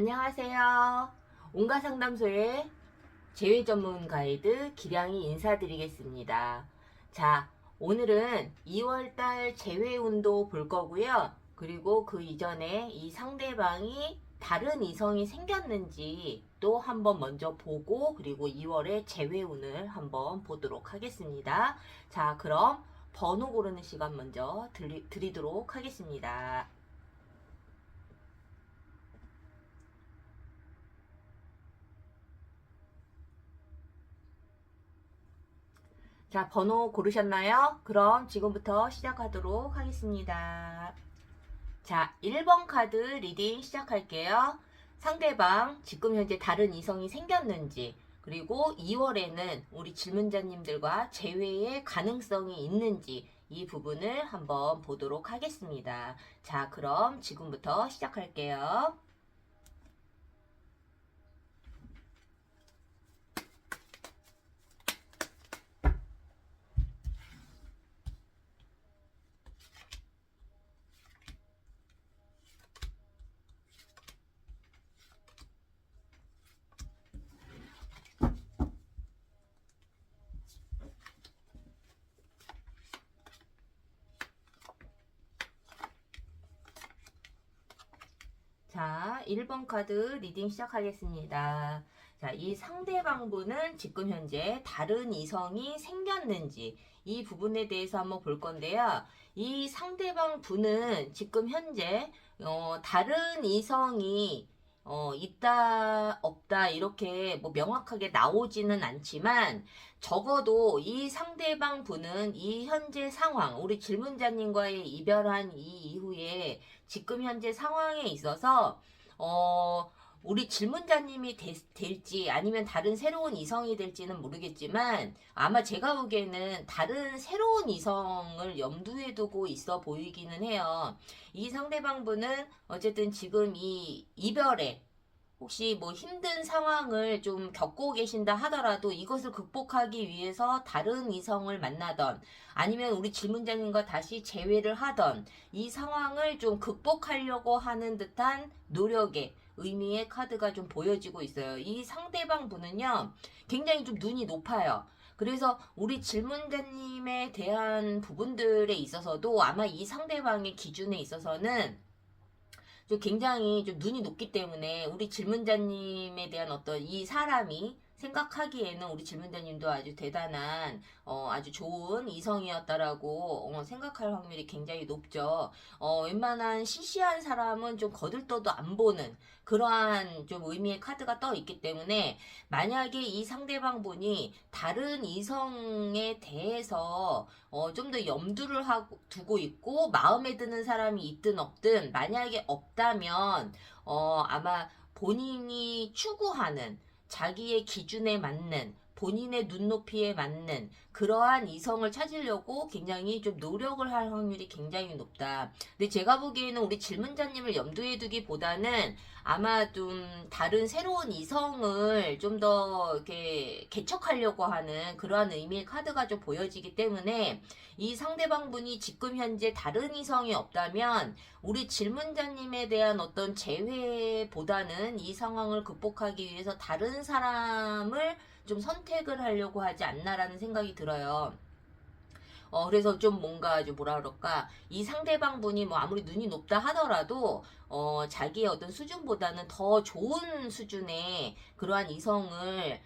안녕하세요. 온가상담소의 재회 전문 가이드 기량이 인사드리겠습니다. 자, 오늘은 2월달 재회운도 볼 거고요. 그리고 그 이전에 이 상대방이 다른 이성이 생겼는지 또 한번 먼저 보고, 그리고 2월의 재회운을 한번 보도록 하겠습니다. 자, 그럼 번호 고르는 시간 먼저 드리도록 하겠습니다. 자, 번호 고르셨나요? 그럼 지금부터 시작하도록 하겠습니다. 자, 1번 카드 리딩 시작할게요. 상대방 지금 현재 다른 이성이 생겼는지, 그리고 2월에는 우리 질문자님들과 재회의 가능성이 있는지 이 부분을 한번 보도록 하겠습니다. 자, 그럼 지금부터 시작할게요. 자, 1번 카드 리딩 시작하겠습니다. 자, 이 상대방분은 지금 현재 다른 이성이 생겼는지 이 부분에 대해서 한번 볼 건데요. 이 상대방 분은 지금 현재 다른 이성이 있다 없다 이렇게 뭐 명확하게 나오지는 않지만, 적어도 이 상대방 분은 이 현재 상황, 우리 질문자님과의 이별한 이 이후에 지금 현재 상황에 있어서 우리 질문자님이 될지 아니면 다른 새로운 이성이 될지는 모르겠지만, 아마 제가 보기에는 다른 새로운 이성을 염두에 두고 있어 보이기는 해요. 이 상대방 분은 어쨌든 지금 이 이별에 혹시 뭐 힘든 상황을 좀 겪고 계신다 하더라도 이것을 극복하기 위해서 다른 이성을 만나던, 아니면 우리 질문자님과 다시 재회를 하던, 이 상황을 좀 극복하려고 하는 듯한 노력의 의미의 카드가 좀 보여지고 있어요. 이 상대방 분은요, 굉장히 좀 눈이 높아요. 그래서 우리 질문자님에 대한 부분들에 있어서도 아마 이 상대방의 기준에 있어서는 좀 굉장히 좀 눈이 높기 때문에, 우리 질문자님에 대한 어떤 이 사람이 생각하기에는 우리 질문자님도 아주 대단한 아주 좋은 이성이었다라고 생각할 확률이 굉장히 높죠. 웬만한 시시한 사람은 좀 거들떠도 안 보는 그러한 좀 의미의 카드가 떠 있기 때문에, 만약에 이 상대방 분이 다른 이성에 대해서 좀 더 염두를 두고 있고 마음에 드는 사람이 있든 없든, 만약에 없다면 아마 본인이 추구하는 자기의 기준에 맞는, 본인의 눈높이에 맞는 그러한 이성을 찾으려고 굉장히 좀 노력을 할 확률이 굉장히 높다. 근데 제가 보기에는 우리 질문자님을 염두에 두기보다는 아마 좀 다른 새로운 이성을 좀 더 이렇게 개척하려고 하는 그러한 의미의 카드가 좀 보여지기 때문에, 이 상대방 분이 지금 현재 다른 이성이 없다면 우리 질문자님에 대한 어떤 재회보다는 이 상황을 극복하기 위해서 다른 사람을 좀 선택을 하려고 하지 않나라는 생각이 들어요. 그래서 좀 뭔가 좀 뭐라 그럴까, 이 상대방 분이 뭐 아무리 눈이 높다 하더라도 자기의 어떤 수준보다는 더 좋은 수준의 그러한 이성을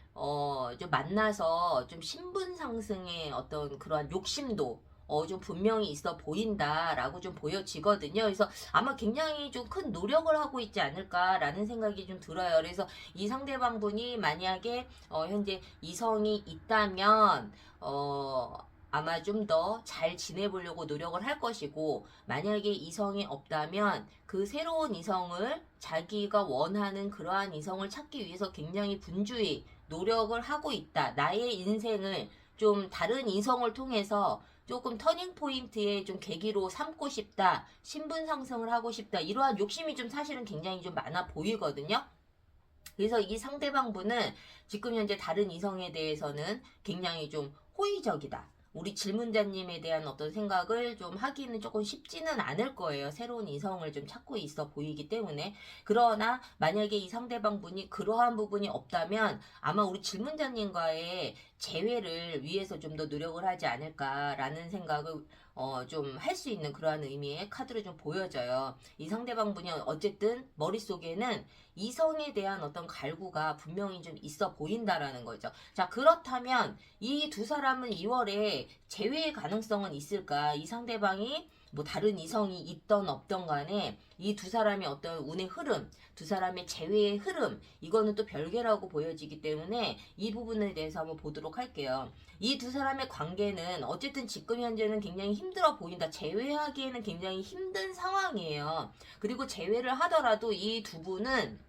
좀 만나서 좀 신분 상승의 어떤 그러한 욕심도 좀 분명히 있어 보인다라고 좀 보여지거든요. 그래서 아마 굉장히 좀 큰 노력을 하고 있지 않을까라는 생각이 좀 들어요. 그래서 이 상대방 분이 만약에 현재 이성이 있다면 아마 좀 더 잘 지내보려고 노력을 할 것이고, 만약에 이성이 없다면 그 새로운 이성을, 자기가 원하는 그러한 이성을 찾기 위해서 굉장히 분주히 노력을 하고 있다. 나의 인생을 좀 다른 이성을 통해서 조금 터닝 포인트의 좀 계기로 삼고 싶다. 신분 상승을 하고 싶다. 이러한 욕심이 좀 사실은 굉장히 좀 많아 보이거든요. 그래서 이 상대방 분은 지금 현재 다른 이성에 대해서는 굉장히 좀 호의적이다. 우리 질문자님에 대한 어떤 생각을 좀 하기는 조금 쉽지는 않을 거예요. 새로운 이성을 좀 찾고 있어 보이기 때문에. 그러나 만약에 이 상대방 분이 그러한 부분이 없다면 아마 우리 질문자님과의 재회를 위해서 좀 더 노력을 하지 않을까라는 생각을 좀 할 수 있는 그러한 의미의 카드로 좀 보여져요. 이 상대방 분이 어쨌든 머릿속에는 이성에 대한 어떤 갈구가 분명히 좀 있어 보인다라는 거죠. 자, 그렇다면 이 두 사람은 2월에 재회의 가능성은 있을까? 이 상대방이 뭐 다른 이성이 있던 없던 간에 이 두 사람의 어떤 운의 흐름, 두 사람의 재회의 흐름, 이거는 또 별개라고 보여지기 때문에 이 부분에 대해서 한번 보도록 할게요. 이 두 사람의 관계는 어쨌든 지금 현재는 굉장히 힘들어 보인다. 재회하기에는 굉장히 힘든 상황이에요. 그리고 재회를 하더라도 이 두 분은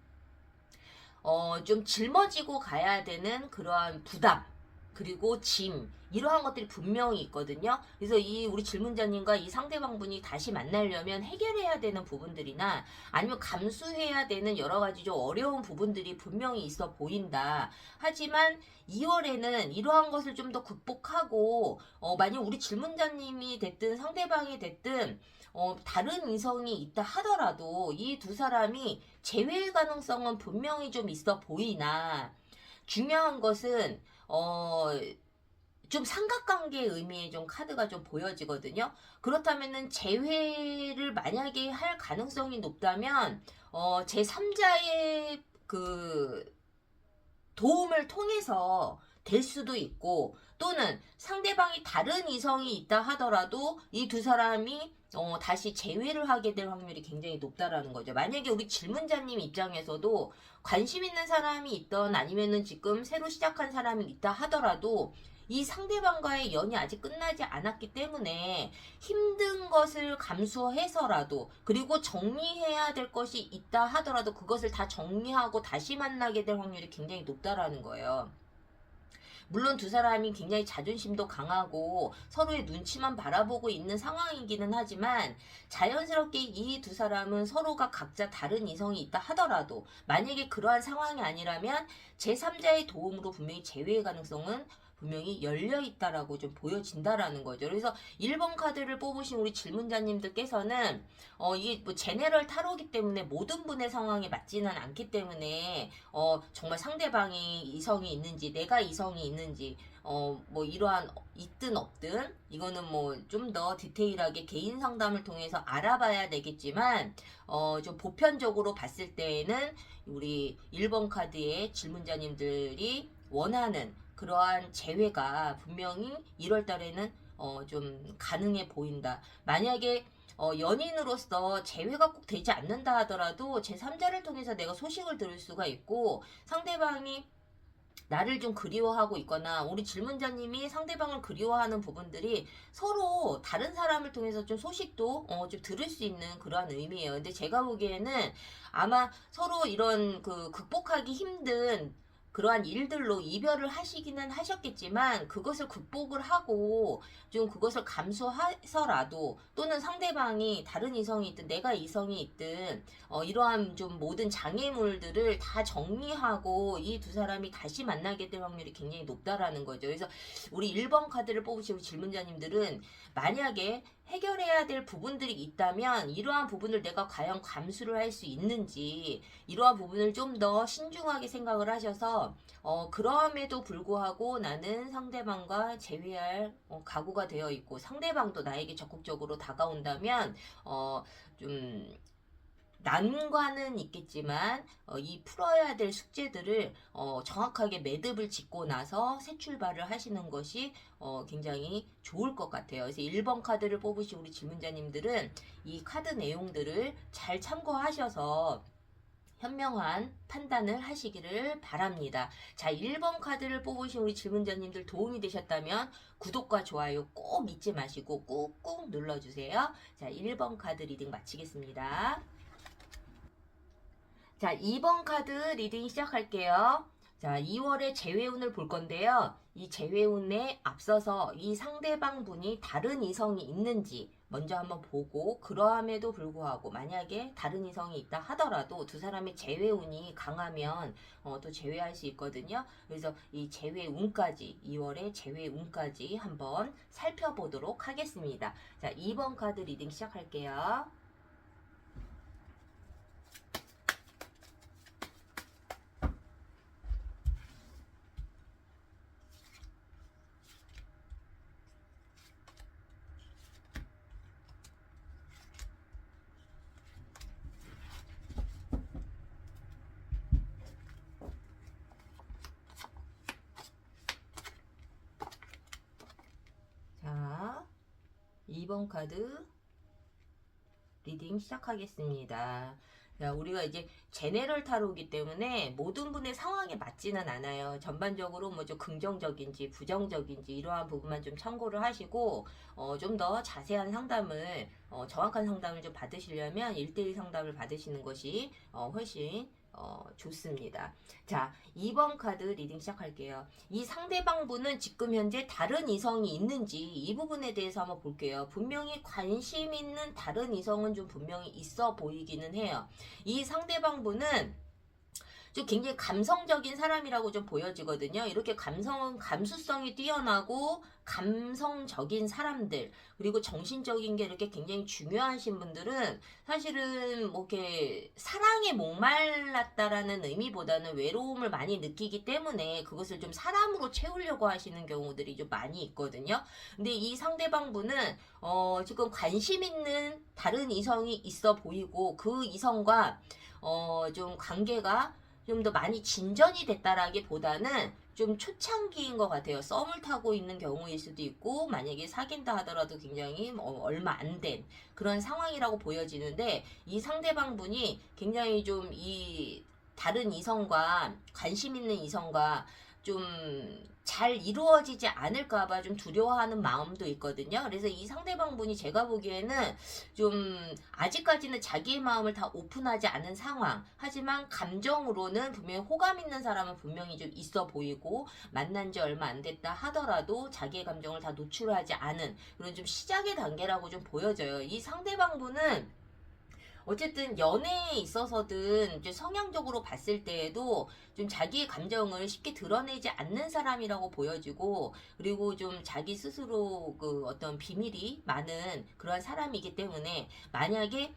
좀 짊어지고 가야 되는 그러한 부담, 그리고 짐, 이러한 것들이 분명히 있거든요. 그래서 이 우리 질문자님과 이 상대방 분이 다시 만나려면 해결해야 되는 부분들이나 아니면 감수해야 되는 여러 가지 좀 어려운 부분들이 분명히 있어 보인다. 하지만 2월에는 이러한 것을 좀 더 극복하고 만약 우리 질문자님이 됐든 상대방이 됐든 다른 이성이 있다 하더라도 이 두 사람이 재회의 가능성은 분명히 좀 있어 보이나 중요한 것은 좀 삼각관계의 의미의 좀 카드가 좀 보여지거든요. 그렇다면은 재회를 만약에 할 가능성이 높다면 제3자의 그 도움을 통해서 될 수도 있고 또는 상대방이 다른 이성이 있다 하더라도 이 두 사람이 다시 재회를 하게 될 확률이 굉장히 높다라는 거죠. 만약에 우리 질문자님 입장에서도 관심 있는 사람이 있던 아니면은 지금 새로 시작한 사람이 있다 하더라도 이 상대방과의 연이 아직 끝나지 않았기 때문에 힘든 것을 감수해서라도 그리고 정리해야 될 것이 있다 하더라도 그것을 다 정리하고 다시 만나게 될 확률이 굉장히 높다라는 거예요. 물론 두 사람이 굉장히 자존심도 강하고 서로의 눈치만 바라보고 있는 상황이기는 하지만 자연스럽게 이 두 사람은 서로가 각자 다른 이성이 있다 하더라도 만약에 그러한 상황이 아니라면 제3자의 도움으로 분명히 재회의 가능성은 분명히 열려 있다라고 좀 보여진다라는 거죠. 그래서 1번 카드를 뽑으신 우리 질문자님들께서는 이게 뭐 제네럴 타로기 때문에 모든 분의 상황에 맞지는 않기 때문에 정말 상대방이 이성이 있는지 내가 이성이 있는지 뭐 이러한 있든 없든 이거는 뭐 좀 더 디테일하게 개인 상담을 통해서 알아봐야 되겠지만 좀 보편적으로 봤을 때에는 우리 1번 카드의 질문자님들이 원하는 그러한 재회가 분명히 1월 달에는 좀 가능해 보인다. 만약에 연인으로서 재회가 꼭 되지 않는다 하더라도 제3자를 통해서 내가 소식을 들을 수가 있고 상대방이 나를 좀 그리워하고 있거나 우리 질문자님이 상대방을 그리워하는 부분들이 서로 다른 사람을 통해서 좀 소식도 좀 들을 수 있는 그러한 의미예요. 근데 제가 보기에는 아마 서로 이런 그 극복하기 힘든 그러한 일들로 이별을 하시기는 하셨겠지만 그것을 극복을 하고 좀 그것을 감수해서라도 또는 상대방이 다른 이성이 있든 내가 이성이 있든 이러한 좀 모든 장애물들을 다 정리하고 이 두 사람이 다시 만나게 될 확률이 굉장히 높다라는 거죠. 그래서 우리 1번 카드를 뽑으시고 질문자님들은 만약에 해결해야 될 부분들이 있다면 이러한 부분을 내가 과연 감수를 할 수 있는지 이러한 부분을 좀 더 신중하게 생각을 하셔서 그럼에도 불구하고 나는 상대방과 재회할 각오가 되어 있고 상대방도 나에게 적극적으로 다가온다면 좀 난관은 있겠지만 이 풀어야 될 숙제들을 정확하게 매듭을 짓고 나서 새 출발을 하시는 것이 굉장히 좋을 것 같아요. 그래서 1번 카드를 뽑으신 우리 질문자님들은 이 카드 내용들을 잘 참고하셔서 현명한 판단을 하시기를 바랍니다. 자, 1번 카드를 뽑으신 우리 질문자님들 도움이 되셨다면 구독과 좋아요 꼭 잊지 마시고 꾹꾹 눌러주세요. 자, 1번 카드 리딩 마치겠습니다. 자, 2번 카드 리딩 시작할게요. 자, 2월의 재회운을 볼 건데요. 이 재회운에 앞서서 이 상대방 분이 다른 이성이 있는지 먼저 한번 보고, 그러함에도 불구하고 만약에 다른 이성이 있다 하더라도 두 사람의 재회운이 강하면 또 재회할 수 있거든요. 그래서 이 재회운까지, 2월에 재회운까지 한번 살펴보도록 하겠습니다. 자, 2번 카드 리딩 시작할게요. 자, 2번 카드 리딩 시작하겠습니다. 자, 우리가 이제 제네럴 타로이기 때문에 모든 분의 상황에 맞지는 않아요. 전반적으로 뭐 좀 긍정적인지 부정적인지 이러한 부분만 좀 참고를 하시고, 좀 더 자세한 상담을, 정확한 상담을 좀 받으시려면 1대1 상담을 받으시는 것이 훨씬 좋습니다. 자, 2번 카드 리딩 시작할게요. 이 상대방 분은 지금 현재 다른 이성이 있는지 이 부분에 대해서 한번 볼게요. 분명히 관심 있는 다른 이성은 좀 분명히 있어 보이기는 해요. 이 상대방 분은 좀 굉장히 감성적인 사람이라고 좀 보여지거든요. 이렇게 감수성이 뛰어나고 감성적인 사람들, 그리고 정신적인 게 이렇게 굉장히 중요하신 분들은 사실은 뭐 이렇게 사랑에 목말랐다라는 의미보다는 외로움을 많이 느끼기 때문에 그것을 좀 사람으로 채우려고 하시는 경우들이 좀 많이 있거든요. 근데 이 상대방 분은 지금 관심 있는 다른 이성이 있어 보이고, 그 이성과 좀 관계가 좀 더 많이 진전이 됐다라기보다는 좀 초창기인 것 같아요. 썸을 타고 있는 경우일 수도 있고, 만약에 사귄다 하더라도 굉장히 얼마 안 된 그런 상황이라고 보여지는데, 이 상대방 분이 굉장히 좀 이 다른 이성과, 관심 있는 이성과 좀 잘 이루어지지 않을까봐 좀 두려워하는 마음도 있거든요. 그래서 이 상대방 분이 제가 보기에는 좀 아직까지는 자기의 마음을 다 오픈하지 않은 상황, 하지만 감정으로는 분명히 호감 있는 사람은 분명히 좀 있어 보이고, 만난 지 얼마 안 됐다 하더라도 자기의 감정을 다 노출하지 않은 그런 좀 시작의 단계라고 좀 보여져요. 이 상대방 분은 어쨌든 연애에 있어서든 이제 성향적으로 봤을 때에도 좀 자기의 감정을 쉽게 드러내지 않는 사람이라고 보여지고, 그리고 좀 자기 스스로 그 어떤 비밀이 많은 그러한 사람이기 때문에, 만약에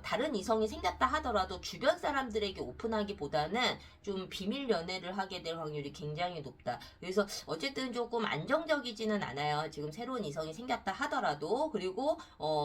다른 이성이 생겼다 하더라도 주변 사람들에게 오픈하기보다는 좀 비밀 연애를 하게 될 확률이 굉장히 높다. 그래서 어쨌든 조금 안정적이지는 않아요. 지금 새로운 이성이 생겼다 하더라도. 그리고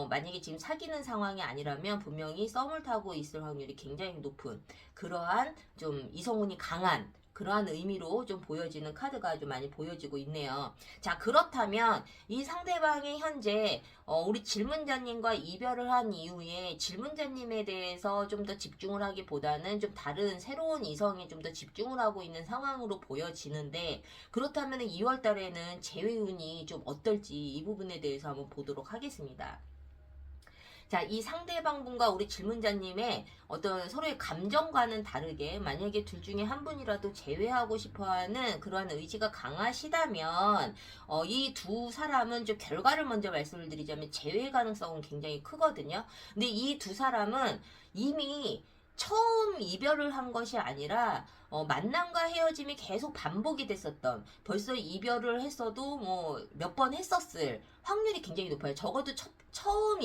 만약에 지금 사귀는 상황이 아니라면 분명히 썸을 타고 있을 확률이 굉장히 높은 그러한 좀 이성운이 강한 그러한 의미로 좀 보여지는 카드가 좀 많이 보여지고 있네요. 자, 그렇다면 이 상대방이 현재 우리 질문자님과 이별을 한 이후에 질문자님에 대해서 좀 더 집중을 하기보다는 좀 다른 새로운 이성에 좀 더 집중을 하고 있는 상황으로 보여지는데, 그렇다면 2월 달에는 재회운이 좀 어떨지 이 부분에 대해서 한번 보도록 하겠습니다. 자, 이 상대방분과 우리 질문자님의 어떤 서로의 감정과는 다르게 만약에 둘 중에 한 분이라도 제외하고 싶어하는 그러한 의지가 강하시다면 이 두 사람은 좀 결과를 먼저 말씀을 드리자면 제외 가능성은 굉장히 크거든요. 근데 이 두 사람은 이미 처음 이별을 한 것이 아니라 만남과 헤어짐이 계속 반복이 됐었던, 벌써 이별을 했어도 뭐 몇 번 했었을 확률이 굉장히 높아요. 적어도 처음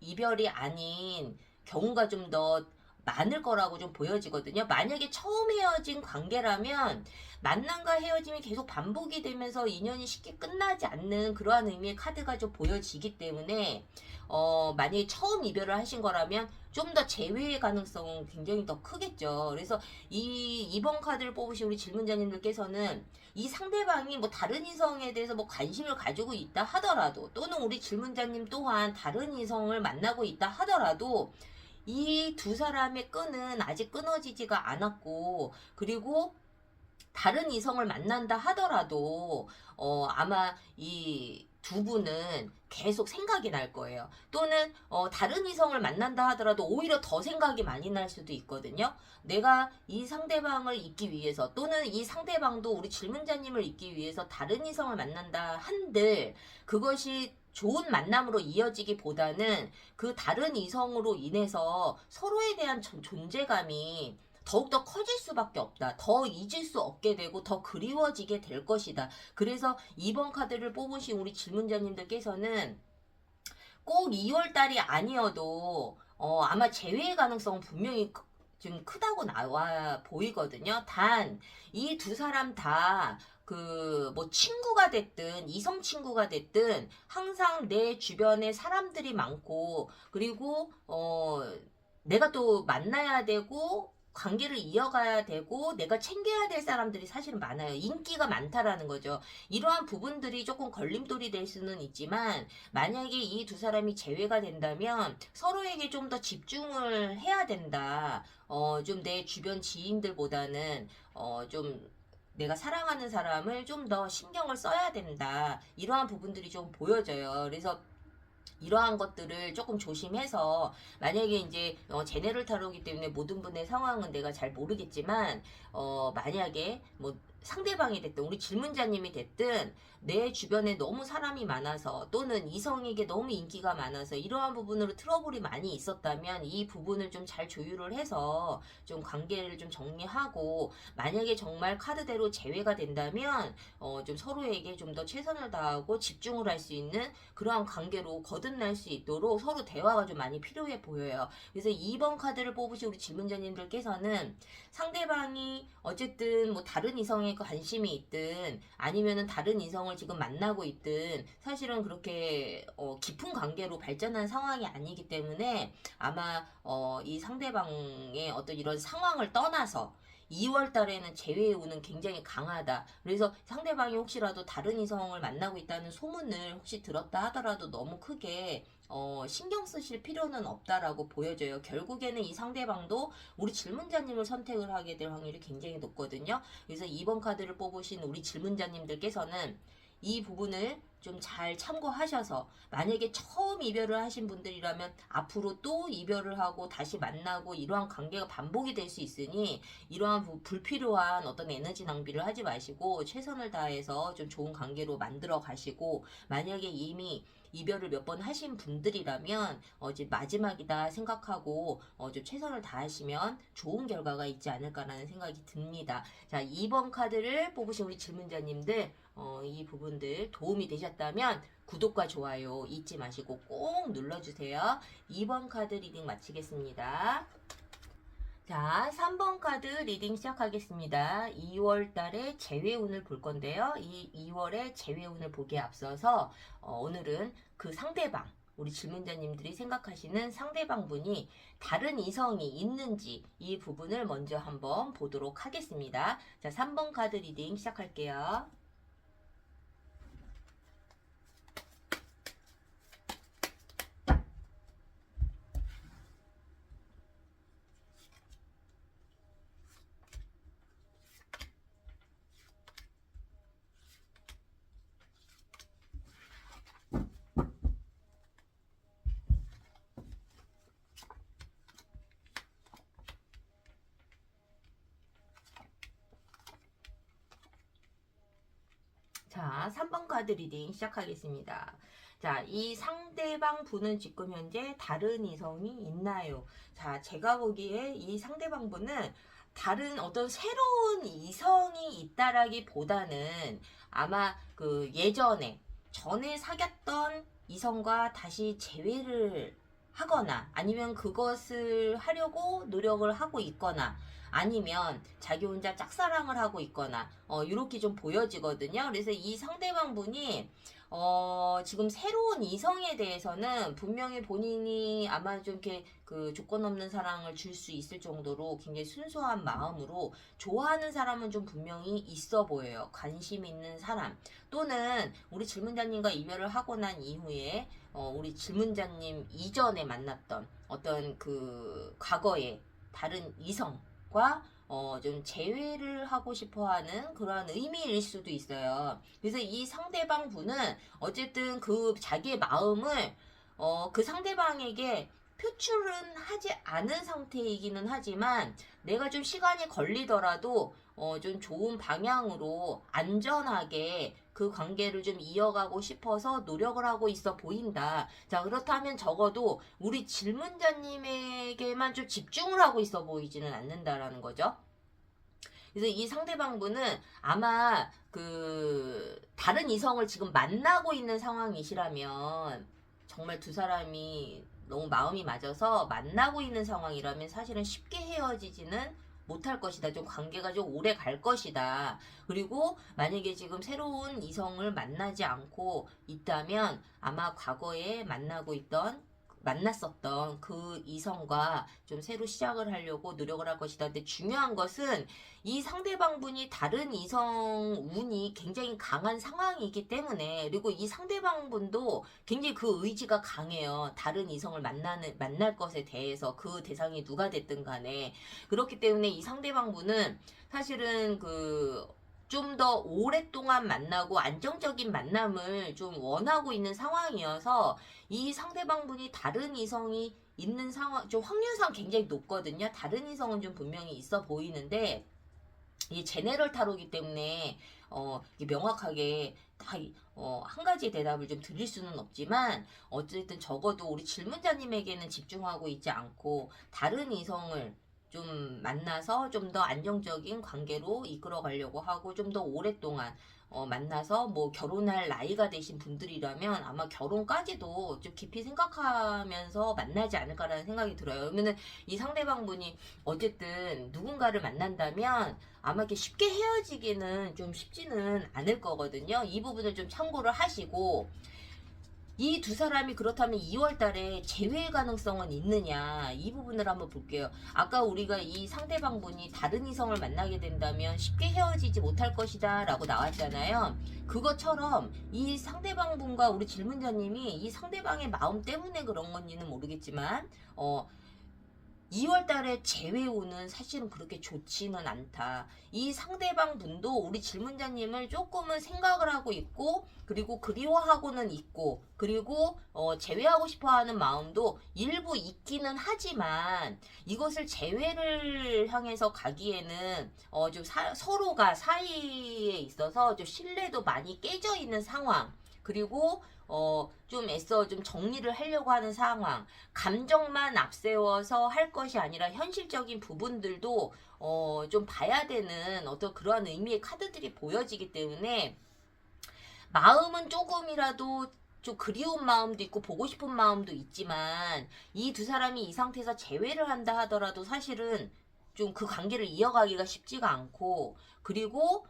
이별이 아닌 경우가 좀 더 많을 거라고 좀 보여지거든요. 만약에 처음 헤어진 관계라면 만남과 헤어짐이 계속 반복이 되면서 인연이 쉽게 끝나지 않는 그러한 의미의 카드가 좀 보여지기 때문에 만약에 처음 이별을 하신 거라면 좀 더 재회의 가능성은 굉장히 더 크겠죠. 그래서 이번 카드를 뽑으신 우리 질문자님들께서는 이 상대방이 뭐 다른 이성에 대해서 뭐 관심을 가지고 있다 하더라도, 또는 우리 질문자님 또한 다른 이성을 만나고 있다 하더라도 이 두 사람의 끈은 아직 끊어지지가 않았고, 그리고 다른 이성을 만난다 하더라도 아마 이 두 분은 계속 생각이 날 거예요. 또는 다른 이성을 만난다 하더라도 오히려 더 생각이 많이 날 수도 있거든요. 내가 이 상대방을 잊기 위해서 또는 이 상대방도 우리 질문자님을 잊기 위해서 다른 이성을 만난다 한들 그것이 좋은 만남으로 이어지기보다는 그 다른 이성으로 인해서 서로에 대한 존재감이 더욱더 커질 수밖에 없다. 더 잊을 수 없게 되고 더 그리워지게 될 것이다. 그래서 2번 카드를 뽑으신 우리 질문자님들께서는 꼭 2월 달이 아니어도 아마 재회의 가능성은 분명히 좀 크다고 나와 보이거든요. 단 이 두 사람 다 그 뭐 친구가 됐든 이성 친구가 됐든 항상 내 주변에 사람들이 많고 그리고 내가 또 만나야 되고 관계를 이어가야 되고 내가 챙겨야 될 사람들이 사실은 많아요. 인기가 많다라는 거죠. 이러한 부분들이 조금 걸림돌이 될 수는 있지만 만약에 이 두 사람이 재회가 된다면 서로에게 좀 더 집중을 해야 된다. 좀 내 주변 지인들보다는 좀 내가 사랑하는 사람을 좀 더 신경을 써야 된다. 이러한 부분들이 좀 보여져요. 그래서 이러한 것들을 조금 조심해서 만약에 이제 제네럴 타로이기 때문에 모든 분의 상황은 내가 잘 모르겠지만 만약에 뭐 상대방이 됐든 우리 질문자님이 됐든 내 주변에 너무 사람이 많아서 또는 이성에게 너무 인기가 많아서 이러한 부분으로 트러블이 많이 있었다면 이 부분을 좀 잘 조율을 해서 좀 관계를 좀 정리하고 만약에 정말 카드대로 재회가 된다면 좀 서로에게 좀 더 최선을 다하고 집중을 할 수 있는 그러한 관계로 거듭날 수 있도록 서로 대화가 좀 많이 필요해 보여요. 그래서 2번 카드를 뽑으신 우리 질문자님들께서는 상대방이 어쨌든 뭐 다른 이성에 관심이 있든 아니면은 다른 이성을 지금 만나고 있든 사실은 그렇게 깊은 관계로 발전한 상황이 아니기 때문에 아마 이 상대방의 어떤 이런 상황을 떠나서 2월 달에는 재회의 운은 굉장히 강하다. 그래서 상대방이 혹시라도 다른 이성을 만나고 있다는 소문을 혹시 들었다 하더라도 너무 크게 신경 쓰실 필요는 없다라고 보여져요. 결국에는 이 상대방도 우리 질문자님을 선택을 하게 될 확률이 굉장히 높거든요. 그래서 2번 카드를 뽑으신 우리 질문자님들께서는 이 부분을 좀 잘 참고하셔서 만약에 처음 이별을 하신 분들이라면 앞으로 또 이별을 하고 다시 만나고 이러한 관계가 반복이 될 수 있으니 이러한 불필요한 어떤 에너지 낭비를 하지 마시고 최선을 다해서 좀 좋은 관계로 만들어 가시고 만약에 이미 이별을 몇 번 하신 분들이라면 이제 마지막이다 생각하고 좀 최선을 다하시면 좋은 결과가 있지 않을까라는 생각이 듭니다. 자, 2번 카드를 뽑으신 우리 질문자님들 이 부분들 도움이 되셨다면 구독과 좋아요 잊지 마시고 꼭 눌러주세요. 2번 카드 리딩 마치겠습니다. 자, 3번 카드 리딩 시작하겠습니다. 2월 달에 재회운을 볼 건데요. 이 2월의 재회운을 보기에 앞서서 오늘은 그 상대방, 우리 질문자님들이 생각하시는 상대방 분이 다른 이성이 있는지 이 부분을 먼저 한번 보도록 하겠습니다. 자, 3번 카드 리딩 시작할게요. 자, 3번 카드 리딩 시작하겠습니다. 자, 이 상대방 분은 지금 현재 다른 이성이 있나요? 자, 제가 보기에 이 상대방 분은 다른 어떤 새로운 이성이 있다라기보다는 아마 그 예전에 전에 사귀었던 이성과 다시 재회를 하거나 아니면 그것을 하려고 노력을 하고 있거나 아니면 자기 혼자 짝사랑을 하고 있거나 이렇게 좀 보여지거든요. 그래서 이 상대방 분이 지금 새로운 이성에 대해서는 분명히 본인이 아마 좀 이렇게 그 조건 없는 사랑을 줄 수 있을 정도로 굉장히 순수한 마음으로 좋아하는 사람은 좀 분명히 있어 보여요. 관심 있는 사람 또는 우리 질문자님과 이별을 하고 난 이후에 우리 질문자님 이전에 만났던 어떤 그 과거의 다른 이성과 좀 제외를 하고 싶어 하는 그러한 의미일 수도 있어요. 그래서 이 상대방 분은 어쨌든 그 자기의 마음을 그 상대방에게 표출은 하지 않은 상태이기는 하지만 내가 좀 시간이 걸리더라도 좀 좋은 방향으로 안전하게 그 관계를 좀 이어가고 싶어서 노력을 하고 있어 보인다. 자, 그렇다면 적어도 우리 질문자님에게만 좀 집중을 하고 있어 보이지는 않는다라는 거죠. 그래서 이 상대방분은 아마 그 다른 이성을 지금 만나고 있는 상황이시라면 정말 두 사람이 너무 마음이 맞아서 만나고 있는 상황이라면 사실은 쉽게 헤어지지는 못할 것이다. 좀 관계가 좀 오래 갈 것이다. 그리고 만약에 지금 새로운 이성을 만나지 않고 있다면 아마 과거에 만났었던 그 이성과 좀 새로 시작을 하려고 노력을 할 것이다. 근데 중요한 것은 이 상대방분이 다른 이성 운이 굉장히 강한 상황이기 때문에, 그리고 이 상대방분도 굉장히 그 의지가 강해요. 다른 이성을 만날 것에 대해서 그 대상이 누가 됐든 간에. 그렇기 때문에 이 상대방분은 사실은 좀 더 오랫동안 만나고 안정적인 만남을 좀 원하고 있는 상황이어서 이 상대방분이 다른 이성이 있는 상황, 좀 확률상 굉장히 높거든요. 다른 이성은 좀 분명히 있어 보이는데, 이 제네럴 타로기 때문에 이게 명확하게 한 가지 대답을 좀 드릴 수는 없지만 어쨌든 적어도 우리 질문자님에게는 집중하고 있지 않고 다른 이성을 좀 만나서 좀 더 안정적인 관계로 이끌어 가려고 하고 좀 더 오랫동안 만나서 뭐 결혼할 나이가 되신 분들이라면 아마 결혼까지도 좀 깊이 생각하면서 만나지 않을까라는 생각이 들어요. 그러면은 이 상대방분이 어쨌든 누군가를 만난다면 아마 이렇게 쉽게 헤어지기는 좀 쉽지는 않을 거거든요. 이 부분을 좀 참고를 하시고, 이 두 사람이 그렇다면 2월 달에 재회 가능성은 있느냐, 이 부분을 한번 볼게요. 아까 우리가 이 상대방 분이 다른 이성을 만나게 된다면 쉽게 헤어지지 못할 것이다 라고 나왔잖아요. 그것처럼 이 상대방 분과 우리 질문자님이 이 상대방의 마음 때문에 그런 건지는 모르겠지만 2월 달에 재회운은 사실은 그렇게 좋지는 않다. 이 상대방 분도 우리 질문자님을 조금은 생각을 하고 있고, 그리고 그리워하고는 있고, 그리고 재회하고 싶어 하는 마음도 일부 있기는 하지만 이것을 재회를 향해서 가기에는 좀 서로가 사이에 있어서 좀 신뢰도 많이 깨져 있는 상황, 그리고 좀 애써 좀 정리를 하려고 하는 상황, 감정만 앞세워서 할 것이 아니라 현실적인 부분들도 좀 봐야 되는 어떤 그러한 의미의 카드들이 보여지기 때문에 마음은 조금이라도 좀 그리운 마음도 있고 보고 싶은 마음도 있지만 이 두 사람이 이 상태에서 재회를 한다 하더라도 사실은 좀 그 관계를 이어가기가 쉽지가 않고, 그리고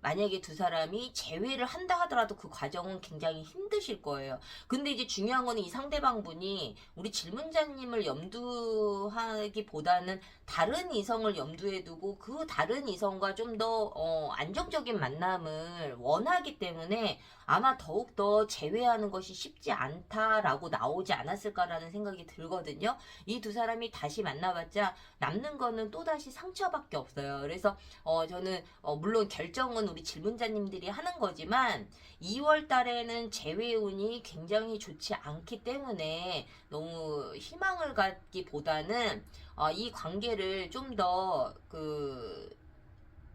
만약에 두 사람이 재회를 한다 하더라도 그 과정은 굉장히 힘드실 거예요. 근데 이제 중요한 거는 이 상대방 분이 우리 질문자님을 염두하기보다는 다른 이성을 염두에 두고 그 다른 이성과 좀 더 안정적인 만남을 원하기 때문에 아마 더욱더 재회하는 것이 쉽지 않다라고 나오지 않았을까라는 생각이 들거든요. 이 두 사람이 다시 만나봤자 남는 거는 또다시 상처밖에 없어요. 그래서 저는 물론 결정은 우리 질문자님들이 하는 거지만 2월 달에는 재회운이 굉장히 좋지 않기 때문에 너무 희망을 갖기보다는 이 관계를 좀 더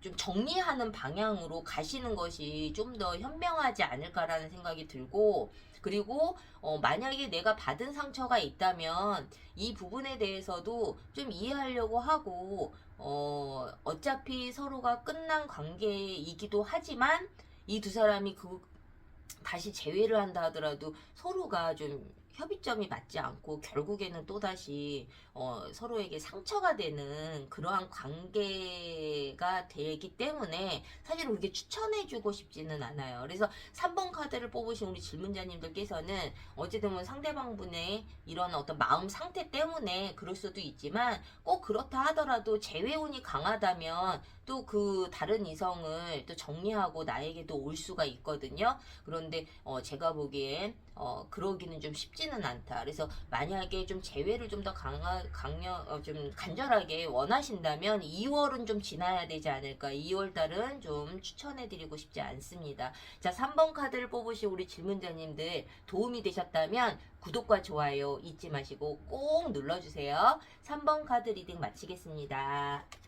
좀 정리하는 방향으로 가시는 것이 좀 더 현명하지 않을까라는 생각이 들고, 그리고 만약에 내가 받은 상처가 있다면 이 부분에 대해서도 좀 이해하려고 하고, 어차피 서로가 끝난 관계이기도 하지만 이 두 사람이 다시 재회를 한다 하더라도 서로가 좀 협의점이 맞지 않고 결국에는 또다시 서로에게 상처가 되는 그러한 관계가 되기 때문에 사실 그렇게 추천해주고 싶지는 않아요. 그래서 3번 카드를 뽑으신 우리 질문자님들께서는 어쨌든 상대방분의 이런 어떤 마음 상태 때문에 그럴 수도 있지만, 꼭 그렇다 하더라도 재회운이 강하다면 또 그 다른 이성을 또 정리하고 나에게도 올 수가 있거든요. 그런데 제가 보기엔 그러기는 좀 쉽지 쉽지는 않다. 그래서 만약에 좀 재회를 좀 더 좀 간절하게 원하신다면 2월은 좀 지나야 되지 않을까. 2월 달은 좀 추천해드리고 싶지 않습니다. 자, 3번 카드를 뽑으신 우리 질문자님들 도움이 되셨다면 구독과 좋아요 잊지 마시고 꼭 눌러주세요. 3번 카드 리딩 마치겠습니다.